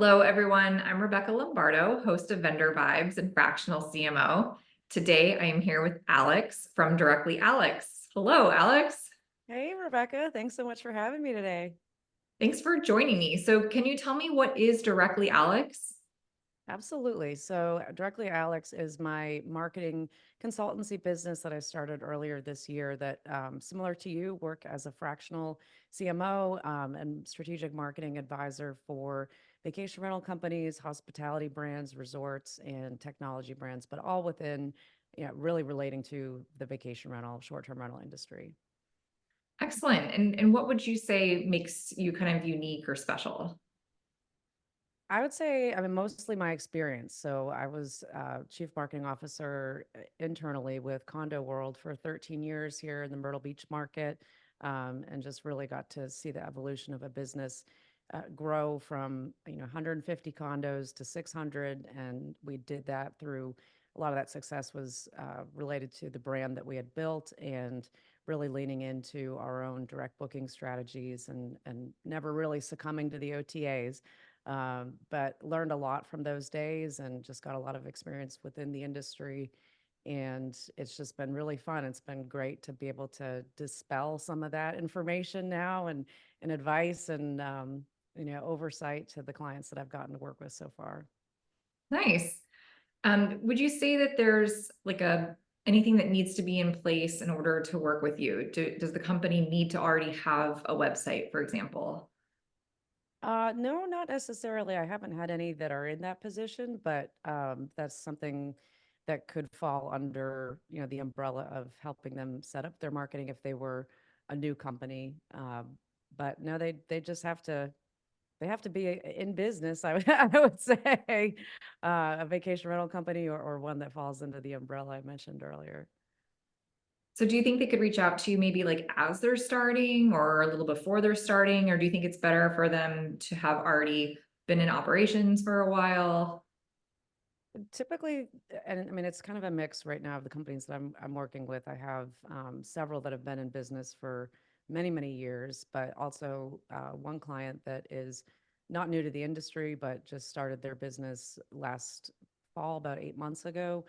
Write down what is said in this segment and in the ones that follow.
Hello, everyone. I'm Rebecca Lombardo, host of VendorVibes and fractional CMO. Today, I am here with Alex from Directly Alex. Hello, Alex. Hey, Rebecca. Thanks so much for having me today. Thanks for joining me. So, can you tell me what is Directly Alex? Absolutely. So, Directly Alex is my marketing consultancy business that I started earlier this year that, similar to you, work as a fractional CMO and strategic marketing advisor for vacation rental companies, hospitality brands, resorts, and technology brands, but all within, really relating to the vacation rental, short-term rental industry. Excellent. And what would you say makes you kind of unique or special? I would say, I mean, mostly my experience. So I was chief marketing officer internally with Condo World for 13 years here in the Myrtle Beach market, and just really got to see the evolution of a business grow from 150 condos to 600, and we did that through a lot of that success was related to the brand that we had built and really leaning into our own direct booking strategies and never really succumbing to the OTAs, but learned a lot from those days and just got a lot of experience within the industry. And it's just been really fun. It's been great to be able to dispel some of that information now and advice and oversight to the clients that I've gotten to work with so far. Nice. Would you say that there's like a anything that needs to be in place in order to work with you? Does the company need to already have a website, for example? No, not necessarily. I haven't had any that are in that position, but that's something that could fall under, the umbrella of helping them set up their marketing if they were a new company. But no, they just have to be in business. I would I would say a vacation rental company or one that falls into the umbrella I mentioned earlier. So do you think they could reach out to you maybe like as they're starting or a little before they're starting? Or do you think it's better for them to have already been in operations for a while? Typically, and I mean, it's kind of a mix right now of the companies that I'm working with. I have several that have been in business for many years, but also one client that is not new to the industry, but just started their business last fall, about 8 months ago.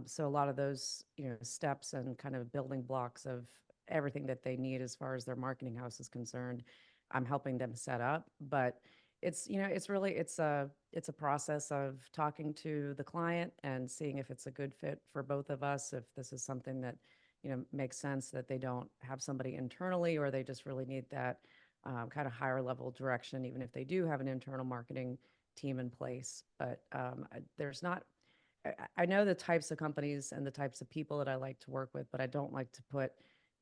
So a lot of those, steps and kind of building blocks of everything that they need as far as their marketing house is concerned, I'm helping them set up. But it's a process of talking to the client and seeing if it's a good fit for both of us, if this is something that makes sense, that they don't have somebody internally or they just really need that kind of higher level direction, even if they do have an internal marketing team in place. But there's not I know the types of companies and the types of people that I like to work with, but I don't like to put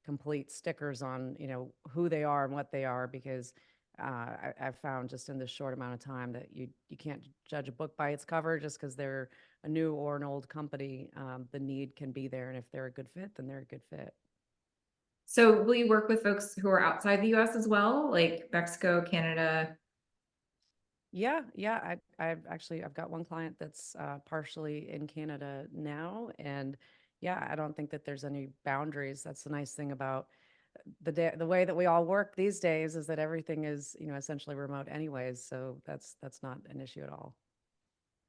complete stickers on, who they are and what they are, because I've found just in this short amount of time that you can't judge a book by its cover just because they're a new or an old company. The need can be there, and if they're a good fit, then they're a good fit. So will you work with folks who are outside the US as well, like Mexico, Canada? Yeah. I've got one client that's partially in Canada now, and yeah, I don't think that there's any boundaries. That's the nice thing about the way that we all work these days, is that everything is essentially remote anyways. So that's not an issue at all.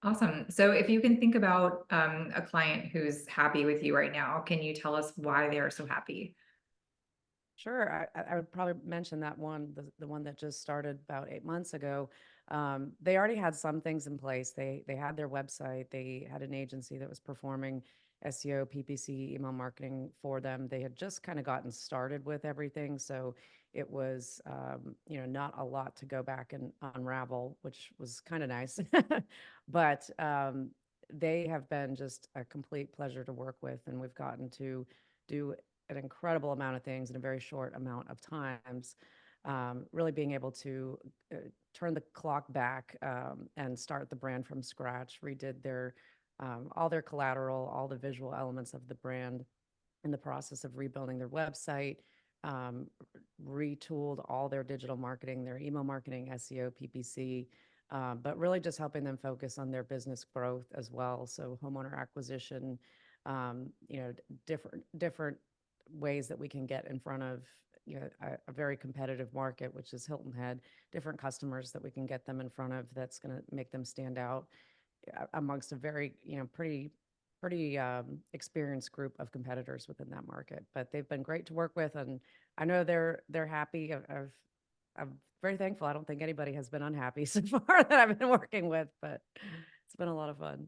Awesome. So if you can think about a client who's happy with you right now, can you tell us why they are so happy? Sure. I would probably mention that one, the one that just started about 8 months ago. They already had some things in place. They had their website. They had an agency that was performing SEO, PPC, email marketing for them. They had just kind of gotten started with everything, so it was not a lot to go back and unravel, which was kind of nice. But they have been just a complete pleasure to work with, and we've gotten to do an incredible amount of things in a very short amount of times. Really being able to turn the clock back and start the brand from scratch, redid their all their collateral, all the visual elements of the brand in the process of rebuilding their website, um, retooled all their digital marketing, their email marketing, SEO, PPC, but really just helping them focus on their business growth as well. So homeowner acquisition, different ways that we can get in front of a very competitive market, which is Hilton Head, different customers that we can get them in front of that's going to make them stand out amongst a very, pretty experienced group of competitors within that market. But they've been great to work with, and I know they're happy. I'm very thankful. I don't think anybody has been unhappy so far that I've been working with, but it's been a lot of fun.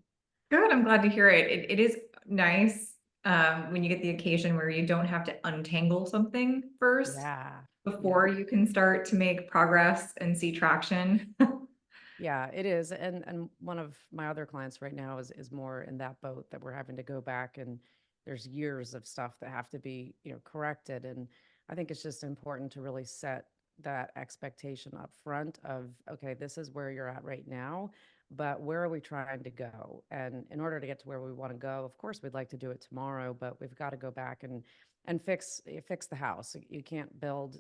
Good, I'm glad to hear it. It is nice when you get the occasion where you don't have to untangle something first Yeah. Yeah. before you can start to make progress and see traction. Yeah, it is. And one of my other clients right now is more in that boat that we're having to go back, and there's years of stuff that have to be, corrected. And I think it's just important to really set that expectation up front of, okay, this is where you're at right now, but where are we trying to go? And in order to get to where we want to go, of course, we'd like to do it tomorrow, but we've got to go back and fix the house. You can't build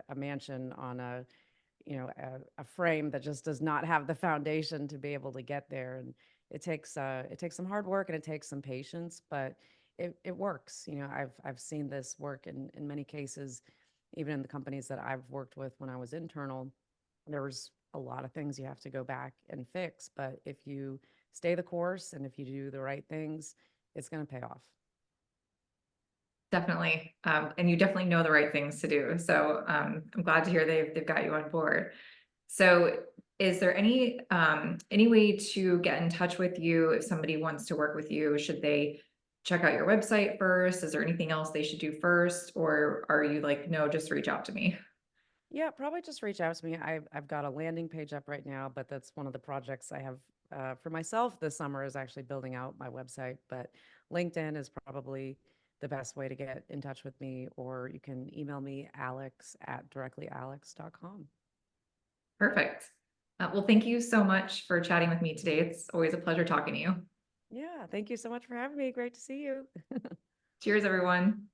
a mansion on a frame that just does not have the foundation to be able to get there. And it takes some hard work and it takes some patience, but it works. I've seen this work in many cases, even in the companies that I've worked with when I was internal. There was a lot of things you have to go back and fix, but if you stay the course and if you do the right things, it's going to pay off. Definitely. And you definitely know the right things to do. So I'm glad to hear they've got you on board. So is there any way to get in touch with you if somebody wants to work with you? Should they check out your website first? Is there anything else they should do first? Or are you like, no, just reach out to me? Yeah, probably just reach out to me. I've got a landing page up right now, but that's one of the projects I have for myself this summer is actually building out my website. But LinkedIn is probably the best way to get in touch with me, or you can email me, alex@directlyalex.com. Perfect. Well, thank you so much for chatting with me today. It's always a pleasure talking to you. Yeah, thank you so much for having me. Great to see you. Cheers, everyone.